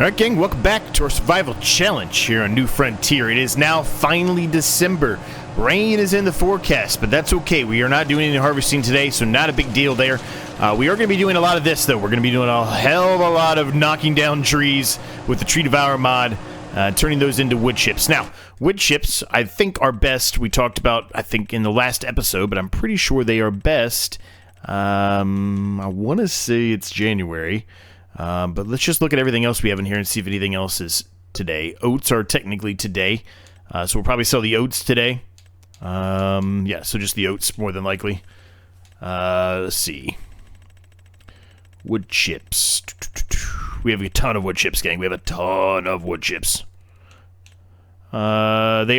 Alright gang, welcome back to our survival challenge here on New Frontier. It is now finally December. Rain is in the forecast, but that's okay. We are not doing any harvesting today, so not a big deal there. We are going to be doing a lot of this though. We're going to be doing a hell of a lot of knocking down trees with the Tree Devourer mod, turning those into wood chips. Now, wood chips I think are best, we talked about I think in the last episode, but I'm pretty sure they are best. I want to say it's January. But let's just look at everything else we have in here and see if anything else is today. Oats are technically today, so we'll probably sell the oats today. Yeah, so just the oats more than likely. Let's see. Wood chips. We have a ton of wood chips, gang. We have a ton of wood chips. They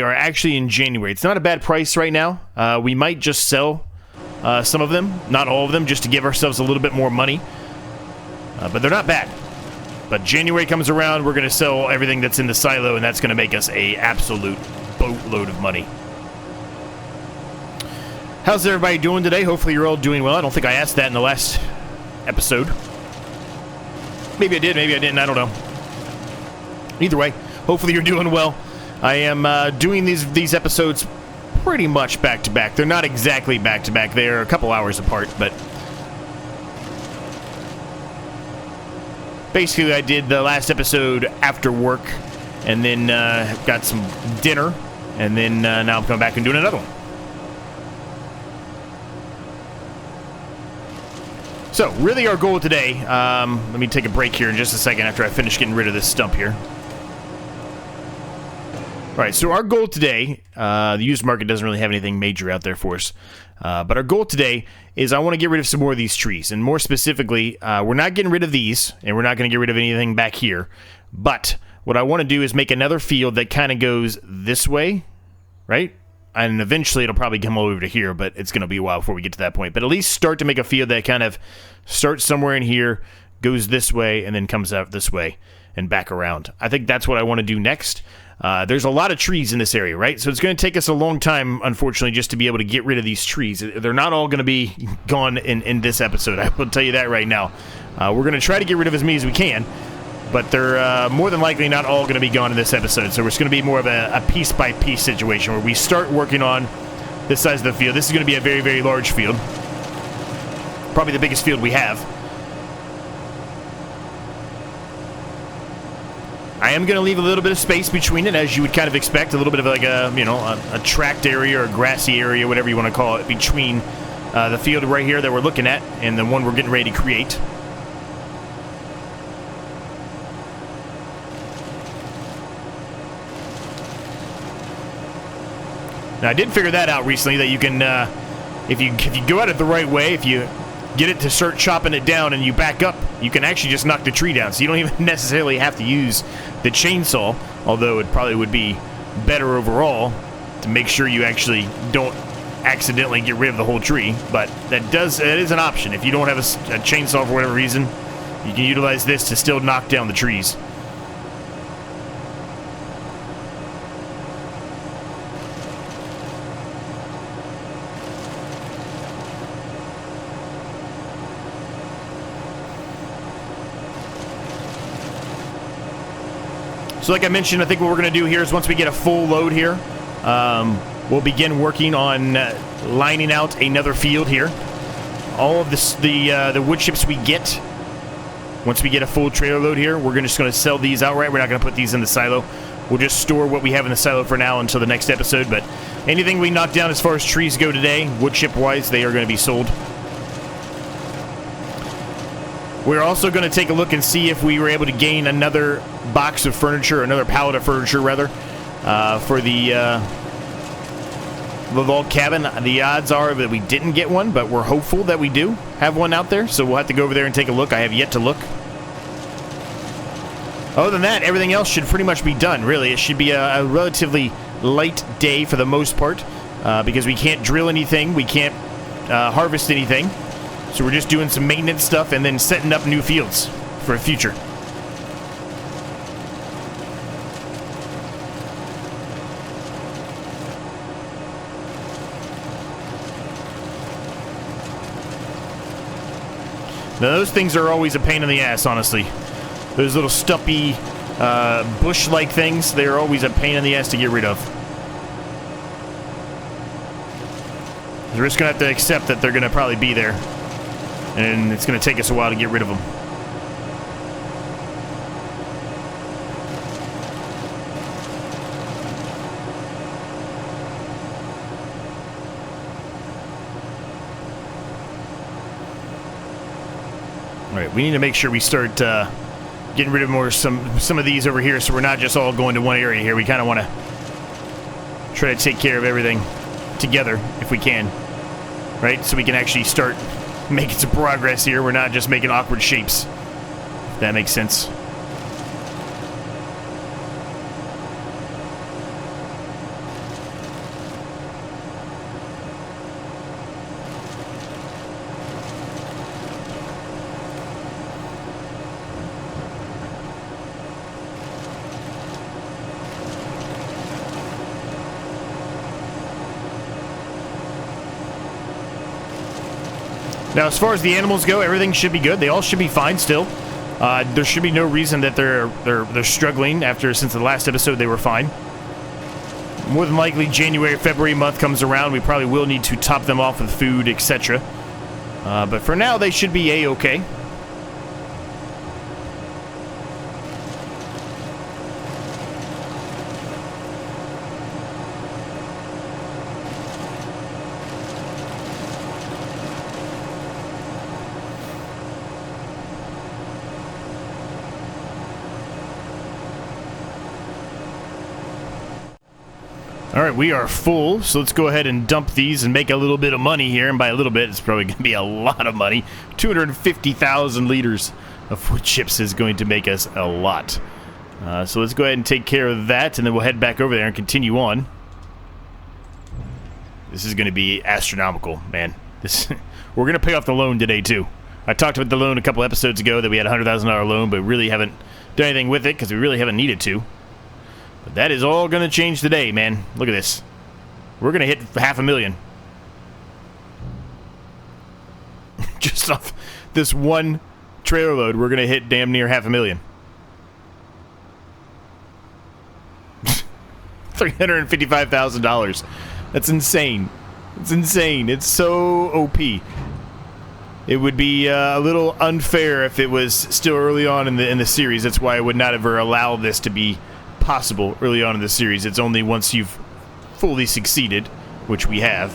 are actually in January. It's not a bad price right now. We might just sell some of them, not all of them, just to give ourselves a little bit more money. But they're not bad. But January comes around, we're going to sell everything that's in the silo, and that's going to make us a absolute boatload of money. How's everybody doing today? Hopefully you're all doing well. I don't think I asked that in the last episode. Maybe I did, maybe I didn't, I don't know. Either way, hopefully you're doing well. I am doing these episodes pretty much back-to-back. They're not exactly back-to-back. They're a couple hours apart, but basically, I did the last episode after work, and then got some dinner, and then now I'm coming back and doing another one. So, really our goal today, let me take a break here in just a second after I finish getting rid of this stump here. Alright, so our goal today, the used market doesn't really have anything major out there for us, but our goal today is I want to get rid of some more of these trees, and more specifically, we're not getting rid of these, and we're not going to get rid of anything back here, but what I want to do is make another field that kind of goes this way, right? And eventually it'll probably come over to here, but it's going to be a while before we get to that point. But at least start to make a field that kind of starts somewhere in here, goes this way, and then comes out this way and back around. I think that's what I want to do next. There's a lot of trees in this area, right? So it's going to take us a long time, unfortunately, just to be able to get rid of these trees. They're not all going to be gone in this episode. I will tell you that right now. We're going to try to get rid of as many as we can, but they're more than likely not all going to be gone in this episode. So it's going to be more of a piece-by-piece situation where we start working on this size of the field. This is going to be a very, very large field. Probably the biggest field we have. I am going to leave a little bit of space between it, as you would kind of expect. A little bit of like a, you know, a tracked area or a grassy area, whatever you want to call it, between the field right here that we're looking at and the one we're getting ready to create. Now, I did figure that out recently, that you can, if you go at it the right way, if you get it to start chopping it down and you back up, you can actually just knock the tree down. So you don't even necessarily have to use the chainsaw, although it probably would be better overall to make sure you actually don't accidentally get rid of the whole tree. But that is an option. If you don't have a chainsaw for whatever reason, you can utilize this to still knock down the trees. So like I mentioned, I think what we're going to do here is once we get a full load here, we'll begin working on lining out another field here. All of this, the wood chips we get, once we get a full trailer load here, we're just going to sell these outright. We're not going to put these in the silo. We'll just store what we have in the silo for now until the next episode. But anything we knock down as far as trees go today, wood chip wise, they are going to be sold. We're also going to take a look and see if we were able to gain another box of furniture, another pallet of furniture, rather, for the log cabin. The odds are that we didn't get one, but we're hopeful that we do have one out there, so we'll have to go over there and take a look. I have yet to look. Other than that, everything else should pretty much be done, really. It should be a relatively light day for the most part, because we can't drill anything, we can't harvest anything. So we're just doing some maintenance stuff and then setting up new fields for the future. Now those things are always a pain in the ass, honestly. Those little stumpy bush-like things, they're always a pain in the ass to get rid of. We're just going to have to accept that they're going to probably be there. And it's going to take us a while to get rid of them. Alright, we need to make sure we start getting rid of some of these over here, so we're not just all going to one area here. We kind of want to try to take care of everything together if we can, right? So we can actually start making some progress here. We're not just making awkward shapes, if that makes sense. Now, as far as the animals go, everything should be good. They all should be fine still. There should be no reason that they're struggling since the last episode they were fine. More than likely, January, February month comes around, we probably will need to top them off with food, etc. But for now, they should be A-okay. Alright, we are full, so let's go ahead and dump these and make a little bit of money here. And by a little bit, it's probably going to be a lot of money. 250,000 liters of wood chips is going to make us a lot. So let's go ahead and take care of that, and then we'll head back over there and continue on. This is going to be astronomical, man. We're going to pay off the loan today, too. I talked about the loan a couple episodes ago, that we had a $100,000 loan, but really haven't done anything with it because we really haven't needed to. But that is all going to change today, man. Look at this. We're going to hit $500,000. Just off this one trailer load, we're going to hit damn near $500,000. $355,000. That's insane. It's insane. It's so OP. It would be a little unfair if it was still early on in the series. That's why I would not ever allow this to be possible early on in the series. It's only once you've fully succeeded, which we have,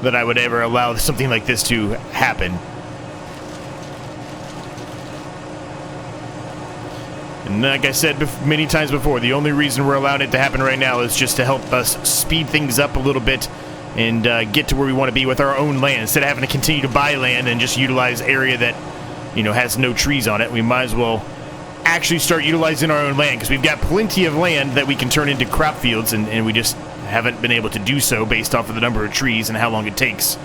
that I would ever allow something like this to happen. And like I said many times before, the only reason we're allowing it to happen right now is just to help us speed things up a little bit and get to where we want to be with our own land. Instead of having to continue to buy land and just utilize area that, you know, has no trees on it, we might as well actually start utilizing our own land, because we've got plenty of land that we can turn into crop fields, and we just haven't been able to do so based off of the number of trees and how long it takes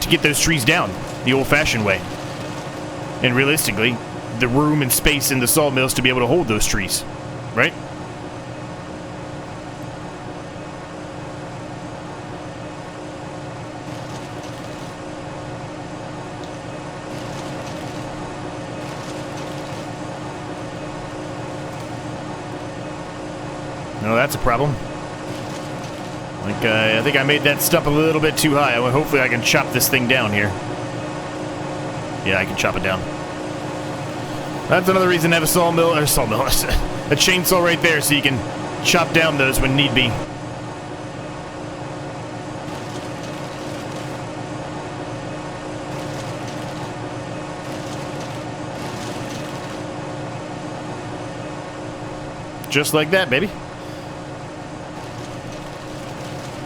to get those trees down the old-fashioned way. And realistically, the room and space in the sawmills to be able to hold those trees, right? No, that's a problem. Like, I think I made that stump a little bit too high. Hopefully I can chop this thing down here. Yeah, I can chop it down. That's another reason to have a sawmill, or a chainsaw right there, so you can chop down those when need be. Just like that, baby.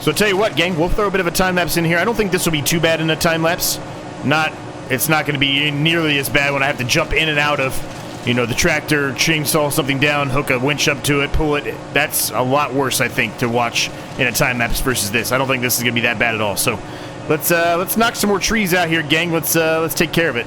So tell you what, gang, we'll throw a bit of a time-lapse in here. I don't think this will be too bad in a time-lapse. It's not going to be nearly as bad when I have to jump in and out of, you know, the tractor, chainsaw something down, hook a winch up to it, pull it. That's a lot worse, I think, to watch in a time-lapse versus this. I don't think this is going to be that bad at all. So let's knock some more trees out here, gang. Let's take care of it.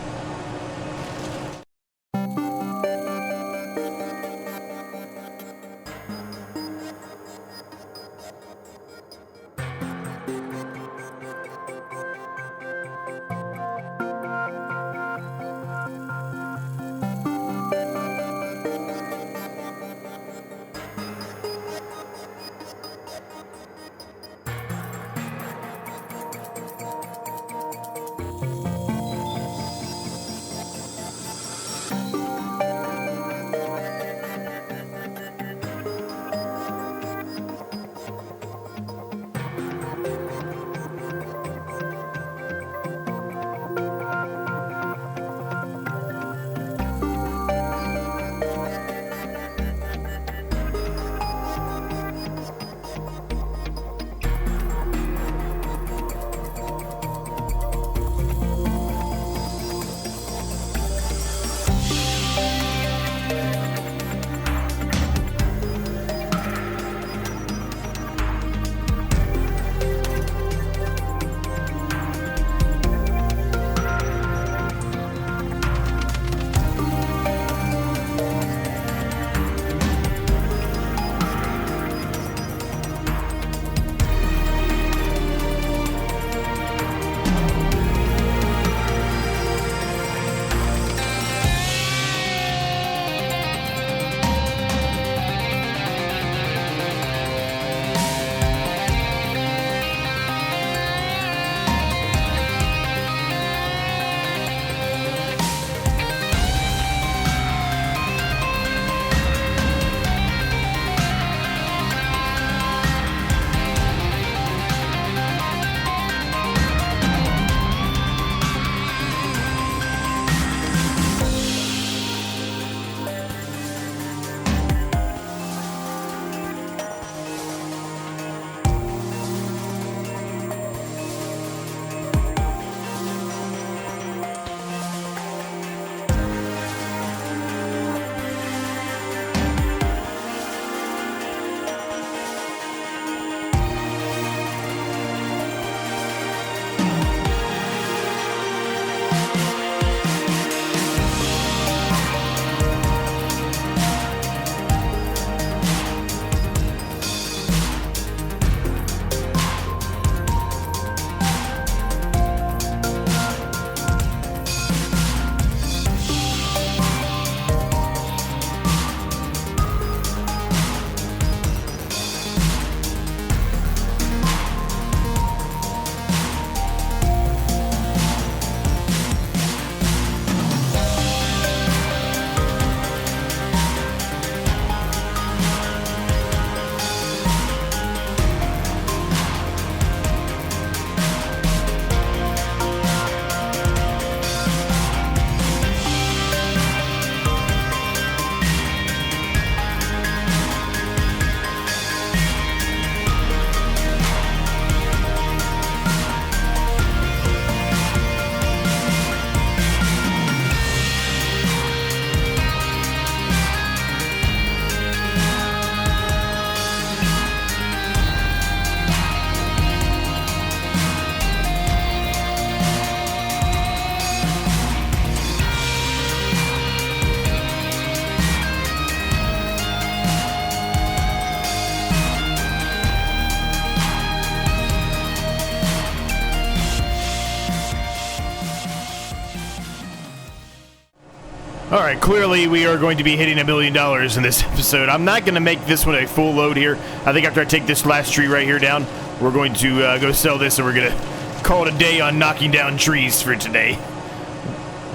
All right, clearly we are going to be hitting $1 million in this episode. I'm not going to make this one a full load here. I think after I take this last tree right here down, we're going to go sell this, and we're going to call it a day on knocking down trees for today.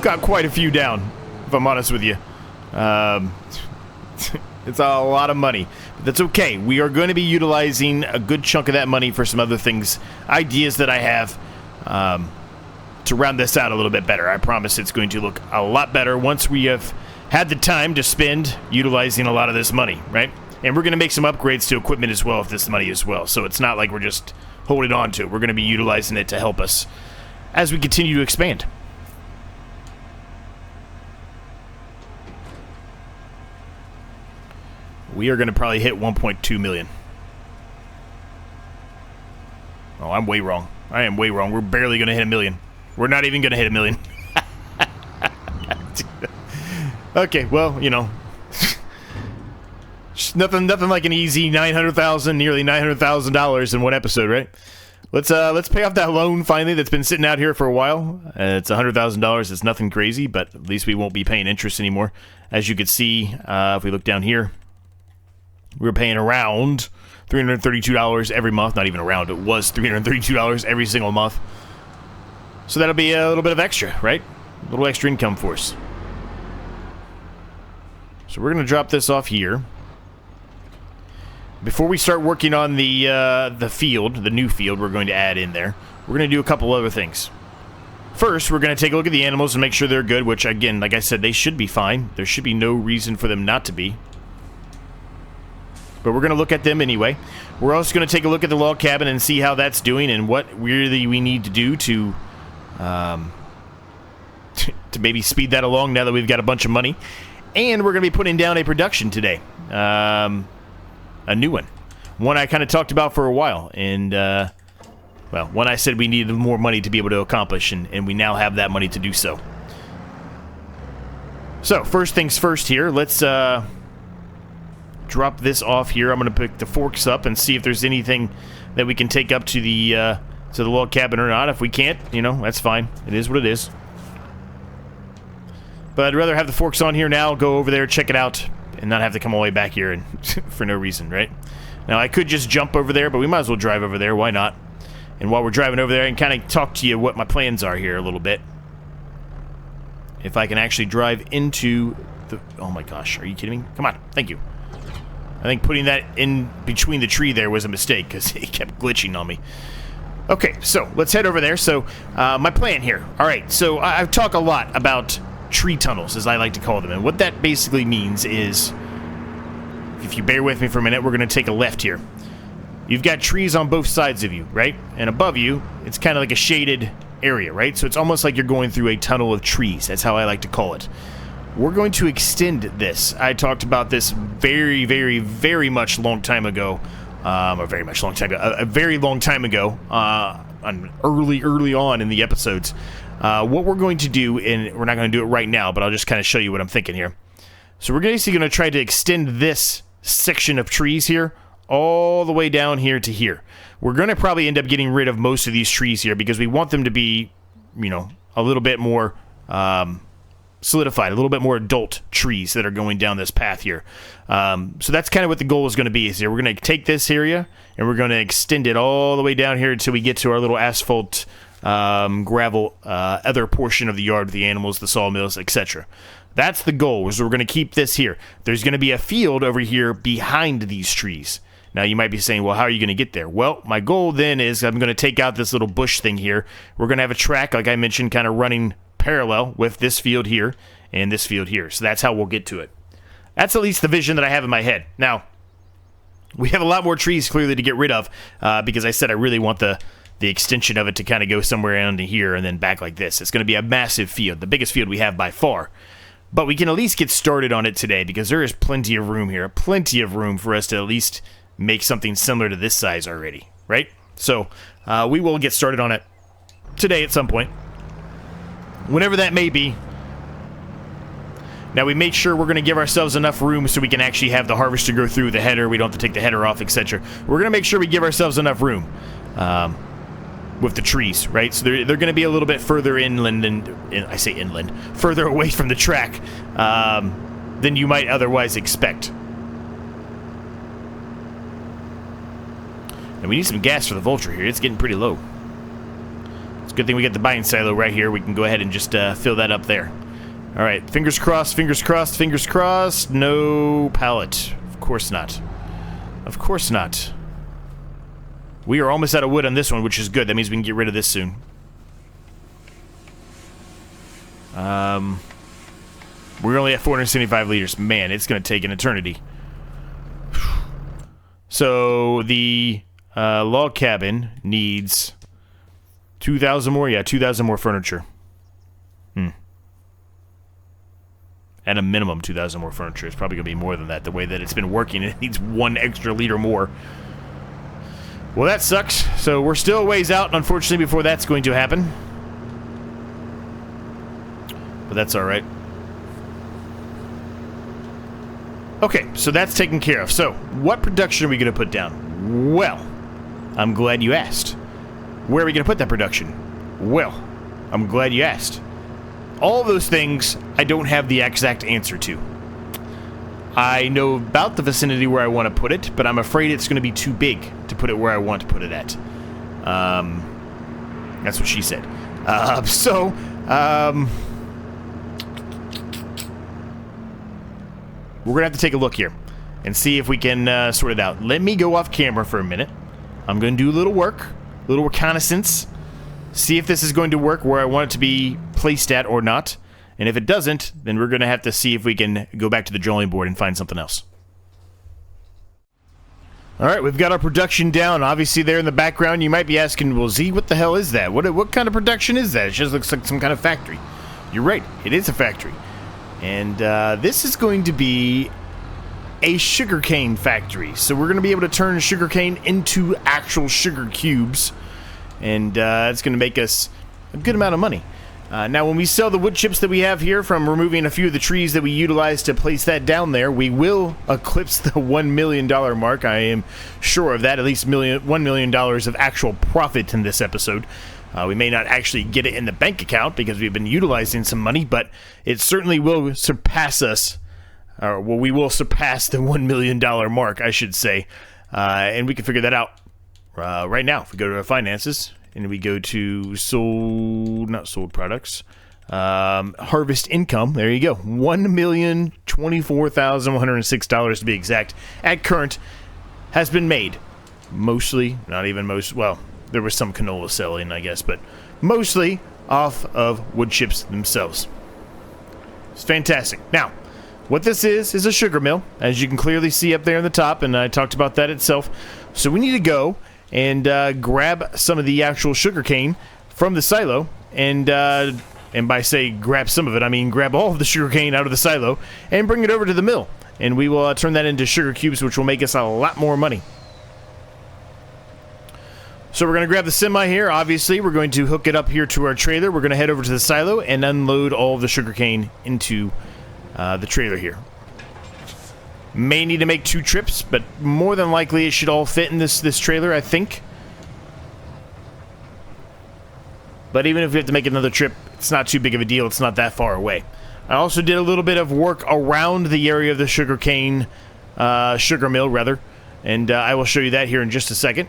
Got quite a few down, if I'm honest with you. It's a lot of money, but that's okay. We are going to be utilizing a good chunk of that money for some other things, ideas that I have, to round this out a little bit better. I promise it's going to look a lot better once we have had the time to spend utilizing a lot of this money, right? And we're going to make some upgrades to equipment as well with this money as well. So it's not like we're just holding on to it. We're going to be utilizing it to help us as we continue to expand. We are going to probably hit 1.2 million. Oh, I'm way wrong. I am way wrong. We're barely going to hit 1 million. We're not even going to hit 1 million. Okay, well, you know, nothing like an easy $900,000, nearly $900,000 in one episode, right? Let's pay off that loan finally that's been sitting out here for a while. It's $100,000. It's nothing crazy, but at least we won't be paying interest anymore. As you can see, if we look down here, we're paying around $332 every month. Not even around. It was $332 every single month. So that'll be a little bit of extra, right? A little extra income for us. So we're going to drop this off here. Before we start working on the field, the new field we're going to add in there, we're going to do a couple other things. First, we're going to take a look at the animals and make sure they're good, which, again, like I said, they should be fine. There should be no reason for them not to be. But we're going to look at them anyway. We're also going to take a look at the log cabin and see how that's doing and what really we need to do to maybe speed that along now that we've got a bunch of money. And we're going to be putting down a production today. A new one. One I kind of talked about for a while. And, well, one I said we needed more money to be able to accomplish, and we now have that money to do so. So, first things first here. Let's drop this off here. I'm going to pick the forks up and see if there's anything that we can take up to the log cabin or not. If we can't, you know, that's fine. It is what it is. But I'd rather have the forks on here now, go over there, check it out, and not have to come all the way back here and for no reason, right? Now, I could just jump over there, but we might as well drive over there. Why not? And while we're driving over there, I can kind of talk to you what my plans are here a little bit. If I can actually drive into the... Oh my gosh, are you kidding me? Come on, thank you. I think putting that in between the tree there was a mistake because it kept glitching on me. Okay, so let's head over there. So, my plan here. All right, so I've talked a lot about tree tunnels, as I like to call them. And what that basically means is, if you bear with me for a minute, we're going to take a left here. You've got trees on both sides of you, right? And above you, it's kind of like a shaded area, right? So it's almost like you're going through a tunnel of trees. That's how I like to call it. We're going to extend this. I talked about this very, very, very much long time ago. A very long time ago, early on in the episodes. What we're going to do, and we're not going to do it right now, but I'll just kind of show you what I'm thinking here. So we're basically going to try to extend this section of trees here all the way down here to here. We're going to probably end up getting rid of most of these trees here because we want them to be, you know, a little bit more solidified, a little bit more adult trees that are going down this path here. So that's kind of what the goal is going to be. Is here we're going to take this area and we're going to extend it all the way down here until we get to our little asphalt, gravel, other portion of the yard with the animals, the sawmills, etc. That's the goal. Is we're going to keep this here. There's going to be a field over here behind these trees. Now you might be saying, well, how are you going to get there? Well, my goal then is I'm going to take out this little bush thing here. We're going to have a track, like I mentioned, kind of running parallel with this field here and this field here. So that's how we'll get to it. That's at least the vision that I have in my head. Now, we have a lot more trees clearly to get rid of because I said I really want the extension of it to kind of go somewhere around to here and then back like this. It's going to be a massive field, the biggest field we have by far. But we can at least get started on it today because there is plenty of room here, plenty of room for us to at least make something similar to this size already, right? So we will get started on it today at some point, whenever that may be. Now, we made sure we're going to give ourselves enough room so we can actually have the harvester go through the header. We don't have to take the header off, etc. We're going to make sure we give ourselves enough room. with the trees, right? So they're going to be a little bit further inland, I say inland, further away from the track than you might otherwise expect. And we need some gas for the Vulture here. It's getting pretty low. It's a good thing we get the buying silo right here. We can go ahead and just fill that up there. All right, fingers crossed, fingers crossed, fingers crossed. No pallet. Of course not. Of course not. We are almost out of wood on this one, which is good. That means we can get rid of this soon. We're only at 475 liters. Man, it's going to take an eternity. So the log cabin needs 2,000 more. Yeah, 2,000 more furniture. At a minimum, 2,000 more furniture. It's probably going to be more than that. The way that it's been working, it needs 1 extra liter more. Well, that sucks. So we're still a ways out, unfortunately, before that's going to happen. But that's all right. Okay, so that's taken care of. So, what production are we going to put down? Well, I'm glad you asked. Where are we going to put that production? Well, I'm glad you asked. All of those things, I don't have the exact answer to. I know about the vicinity where I want to put it, but I'm afraid it's going to be too big to put it where I want to put it at. That's what she said. We're going to have to take a look here and see if we can sort it out. Let me go off camera for a minute. I'm going to do a little work, a little reconnaissance, see if this is going to work where I want it to be placed at or not. And if it doesn't, then we're going to have to see if we can go back to the drawing board and find something else. All right, we've got our production down. Obviously, there in the background, you might be asking, well, Z, what the hell is that? What kind of production is that? It just looks like some kind of factory. You're right, it is a factory. And this is going to be a sugarcane factory. So we're going to be able to turn sugarcane into actual sugar cubes. And it's going to make us a good amount of money. Now, when we sell the wood chips that we have here from removing a few of the trees that we utilized to place that down there, we will eclipse the $1 million mark. I am sure of that, at least $1 million of actual profit in this episode. We may not actually get it in the bank account because we've been utilizing some money, but it certainly will surpass us, or well, we will surpass the $1 million mark, I should say. And we can figure that out right now. If we go to our finances, and we go to not sold products, harvest income. There you go, $1,024,106 to be exact. At current, has been made. Mostly, not even most. Well, there was some canola selling, I guess, but mostly off of wood chips themselves. It's fantastic. Now, what this is a sugar mill, as you can clearly see up there in the top, and I talked about that itself. So we need to go and grab some of the actual sugar cane from the silo, and by say grab some of it, I mean grab all of the sugar cane out of the silo and bring it over to the mill, and we will turn that into sugar cubes, which will make us a lot more money. So we're going to grab the semi here. Obviously, we're going to hook it up here to our trailer. We're going to head over to the silo and unload all of the sugar cane into the trailer here. May need to make 2 trips, but more than likely it should all fit in this trailer, I think. But even if we have to make another trip, it's not too big of a deal. It's not that far away. I also did a little bit of work around the area of the sugar mill, rather. And I will show you that here in just a second.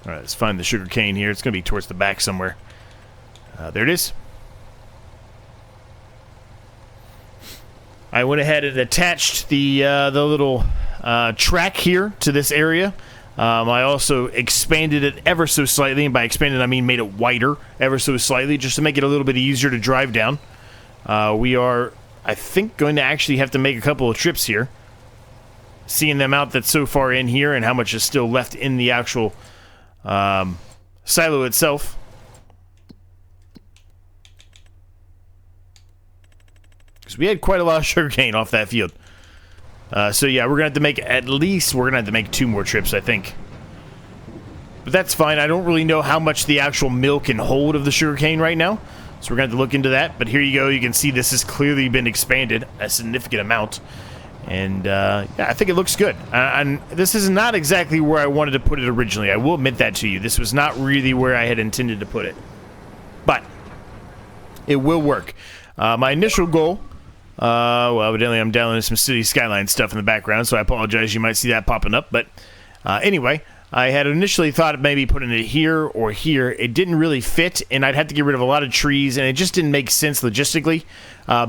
All right, let's find the sugar cane here. It's going to be towards the back somewhere. There it is. I went ahead and attached the little track here to this area. I also expanded it ever so slightly, and by expanded I mean made it wider ever so slightly, just to make it a little bit easier to drive down. We are, I think, going to actually have to make a couple of trips here. Seeing the amount that's so far in here and how much is still left in the actual silo itself. Because we had quite a lot of sugarcane off that field. So yeah, we're going to have to make at least, we're going to have to make 2 more trips, I think. But that's fine. I don't really know how much the actual mill can hold of the sugarcane right now. So we're going to have to look into that. But here you go. You can see this has clearly been expanded a significant amount. And yeah, I think it looks good. And this is not exactly where I wanted to put it originally. I will admit that to you. This was not really where I had intended to put it. But it will work. My initial goal, well, evidently I'm downloading some city skyline stuff in the background, so I apologize. You might see that popping up. But anyway, I had initially thought of maybe putting it here or here. It didn't really fit, and I'd have to get rid of a lot of trees, and it just didn't make sense logistically.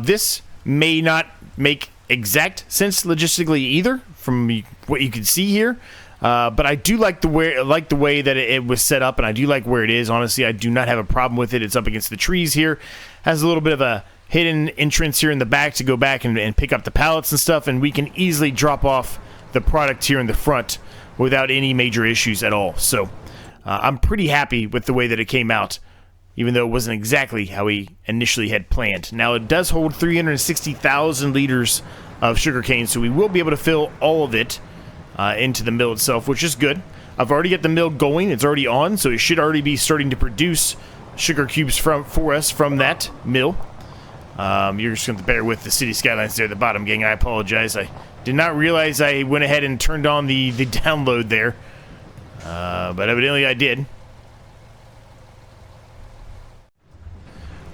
This may not make exact sense logistically either, from what you can see here. But I do like the way that it was set up, and I do like where it is. Honestly, I do not have a problem with it. It's up against the trees here. Has a little bit of a hidden entrance here in the back to go back and pick up the pallets and stuff, and we can easily drop off the product here in the front without any major issues at all. So I'm pretty happy with the way that it came out, even though it wasn't exactly how we initially had planned. Now, it does hold 360,000 liters of sugarcane, so we will be able to fill all of it into the mill itself, which is good. I've already got the mill going. It's already on, so it should already be starting to produce sugar cubes for us from that mill. You're just going to bear with the city skylines there at the bottom, gang. I apologize. I did not realize I went ahead and turned on the download there, but evidently I did.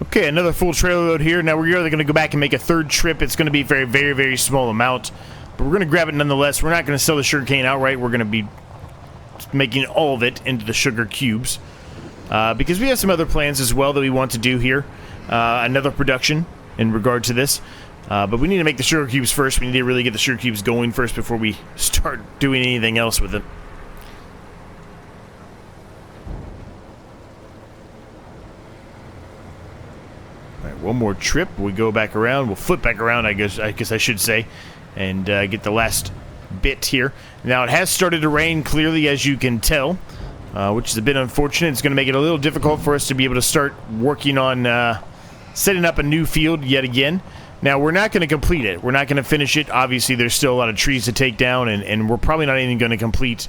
Okay, another full trailer load here. Now we're going to go back and make a third trip. It's going to be a very, very, very small amount, but we're going to grab it nonetheless. We're not going to sell the sugarcane outright. We're going to be making all of it into the sugar cubes, because we have some other plans as well that we want to do here. Another production in regard to this, but we need to make the sugar cubes first. We need to really get the sugar cubes going first before we start doing anything else with it. One more trip. We go back around. We'll flip back around, I guess I should say, and get the last bit here. Now, it has started to rain, clearly, as you can tell, which is a bit unfortunate. It's going to make it a little difficult for us to be able to start working on setting up a new field yet again. Now, we're not going to complete it. We're not going to finish it. Obviously, there's still a lot of trees to take down, and we're probably not even going to complete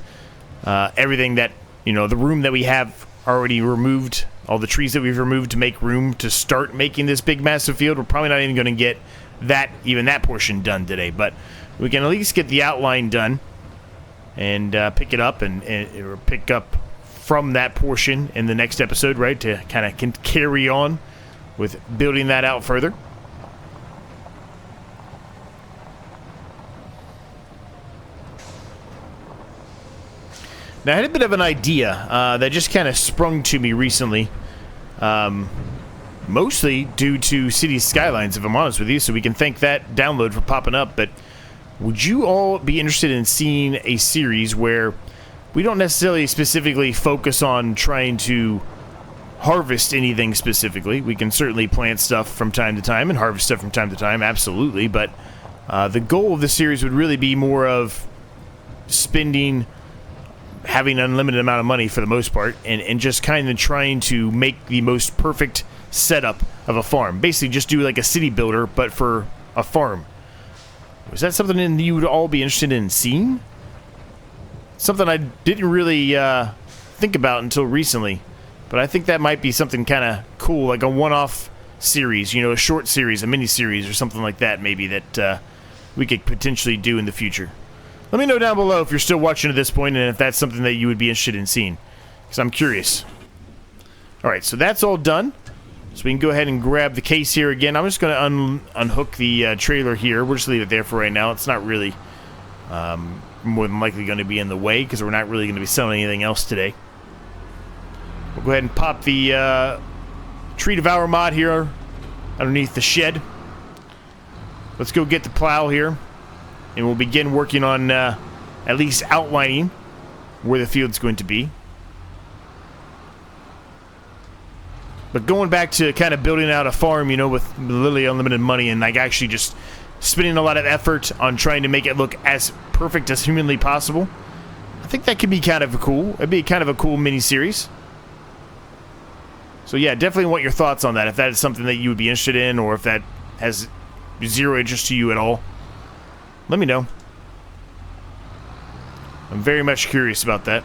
everything that, the room that we have already removed, all the trees that we've removed to make room to start making this big massive field. We're probably not even going to get even that portion done today, but we can at least get the outline done and pick it up or pick up from that portion in the next episode, right, to kind of carry on with building that out further. Now, I had a bit of an idea that just kind of sprung to me recently, mostly due to City Skylines, if I'm honest with you, so we can thank that download for popping up. But would you all be interested in seeing a series where we don't necessarily specifically focus on trying to harvest anything specifically? We can certainly plant stuff from time to time and harvest stuff from time to time, absolutely, but the goal of the series would really be more of having an unlimited amount of money for the most part, and just kind of trying to make the most perfect setup of a farm. Basically, just do like a city builder, but for a farm. Was that something that you would all be interested in seeing? Something I didn't really think about until recently, but I think that might be something kind of cool, like a one-off series, a short series, a mini-series, or something like that, maybe, that we could potentially do in the future. Let me know down below if you're still watching at this point and if that's something that you would be interested in seeing, because I'm curious. Alright, so that's all done. So we can go ahead and grab the case here again. I'm just going to unhook the trailer here. We'll just leave it there for right now. It's not really more than likely going to be in the way, because we're not really going to be selling anything else today. We'll go ahead and pop the Tree Devour mod here underneath the shed. Let's go get the plow here, and we'll begin working on at least outlining where the field's going to be. But going back to kind of building out a farm, with literally unlimited money, and like actually just spending a lot of effort on trying to make it look as perfect as humanly possible, I think that could be kind of cool. It'd be kind of a cool mini-series. So yeah, definitely want your thoughts on that, if that is something that you would be interested in, or if that has zero interest to you at all. Let me know. I'm very much curious about that.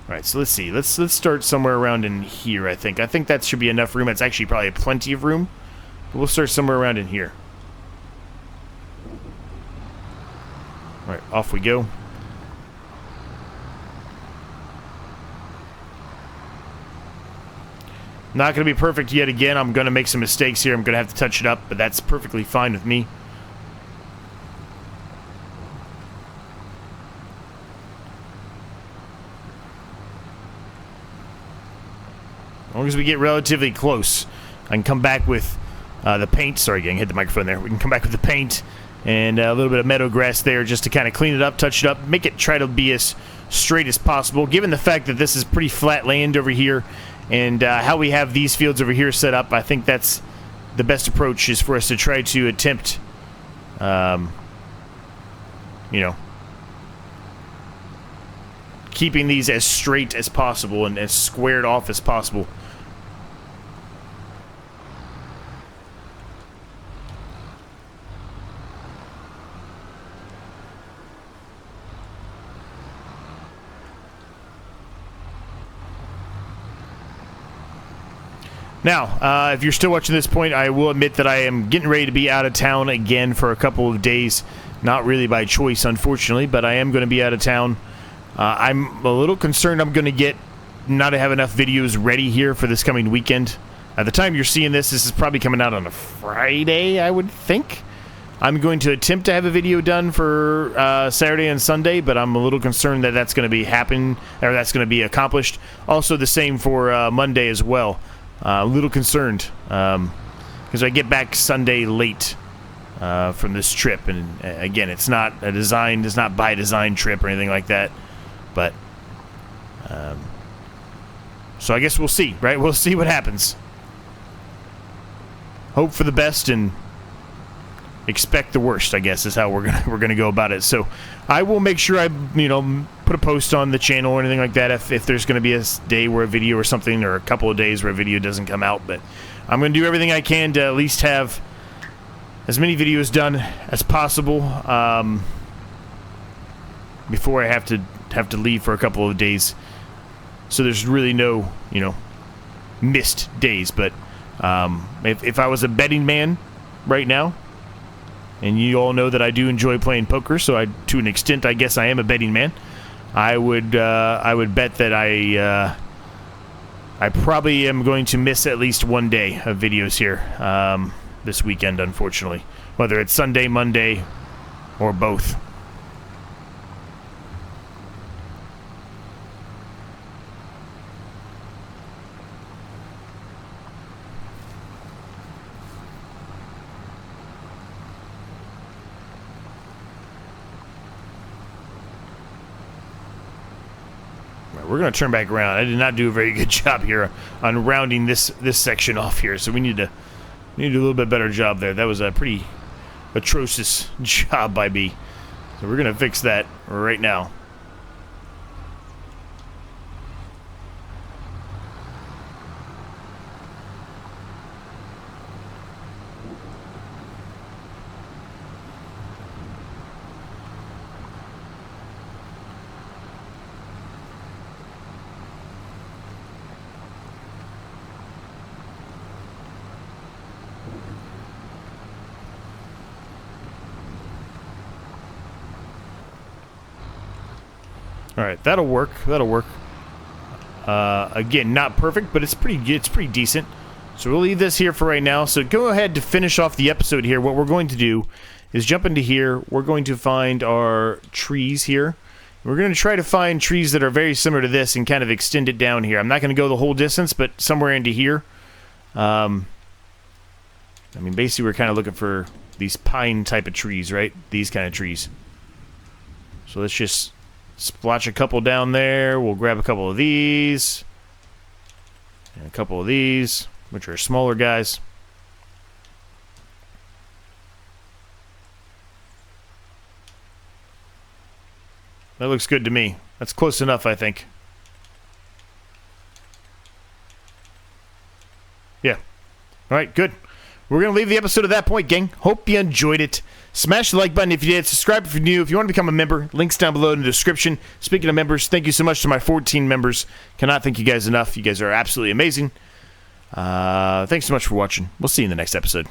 Alright, so let's see. Let's start somewhere around in here, I think. I think that should be enough room. It's actually probably plenty of room. But we'll start somewhere around in here. Alright, off we go. Not going to be perfect yet again. I'm going to make some mistakes here. I'm going to have to touch it up, but that's perfectly fine with me. As long as we get relatively close, I can come back with the paint. Sorry, gang, hit the microphone there. We can come back with the paint and a little bit of meadow grass there just to kind of clean it up, touch it up, make it try to be as straight as possible. Given the fact that this is pretty flat land over here and how we have these fields over here set up, I think that's the best approach is for us to try to attempt, you know, keeping these as straight as possible and as squared off as possible. Now, if you're still watching this point, I will admit that I am getting ready to be out of town again for a couple of days. Not really by choice, unfortunately, but I am going to be out of town. I'm a little concerned I'm going to not have enough videos ready here for this coming weekend. At the time you're seeing this, this is probably coming out on a Friday, I would think. I'm going to attempt to have a video done for Saturday and Sunday, but I'm a little concerned that that's going to be that's going to be accomplished. Also the same for Monday as well. A little concerned because I get back Sunday late from this trip, and again, it's not by design trip or anything like that. But so I guess we'll see, right? We'll see what happens. Hope for the best and expect the worst, I guess, is how we're gonna go about it. So I will make sure I put a post on the channel or anything like that if there's going to be a day where a video or something, or a couple of days where a video doesn't come out. But I'm going to do everything I can to at least have as many videos done as possible before I have to leave for a couple of days. So there's really no missed days. But if I was a betting man right now, and you all know that I do enjoy playing poker, so to an extent, I guess I am a betting man. I would bet that I probably am going to miss at least one day of videos here this weekend, unfortunately. Whether it's Sunday, Monday, or both. We're going to turn back around. I did not do a very good job here on rounding this section off here, so we need to do a little bit better job there. That was a pretty atrocious job by me. So we're going to fix that right now. Alright, that'll work. That'll work. Again, not perfect, but it's pretty decent. So we'll leave this here for right now. So go ahead to finish off the episode here. What we're going to do is jump into here. We're going to find our trees here. We're going to try to find trees that are very similar to this and kind of extend it down here. I'm not going to go the whole distance, but somewhere into here. I mean, basically we're kind of looking for these pine type of trees, right? These kind of trees. So let's just splotch a couple down there. We'll grab a couple of these. And a couple of these, which are smaller guys. That looks good to me. That's close enough, I think. Yeah. Alright, good. we're going to leave the episode at that point, gang. Hope you enjoyed it. Smash the like button if you did. Subscribe if you're new. If you want to become a member, links down below in the description. Speaking of members, thank you so much to my 14 members. Cannot thank you guys enough. You guys are absolutely amazing. Thanks so much for watching. We'll see you in the next episode.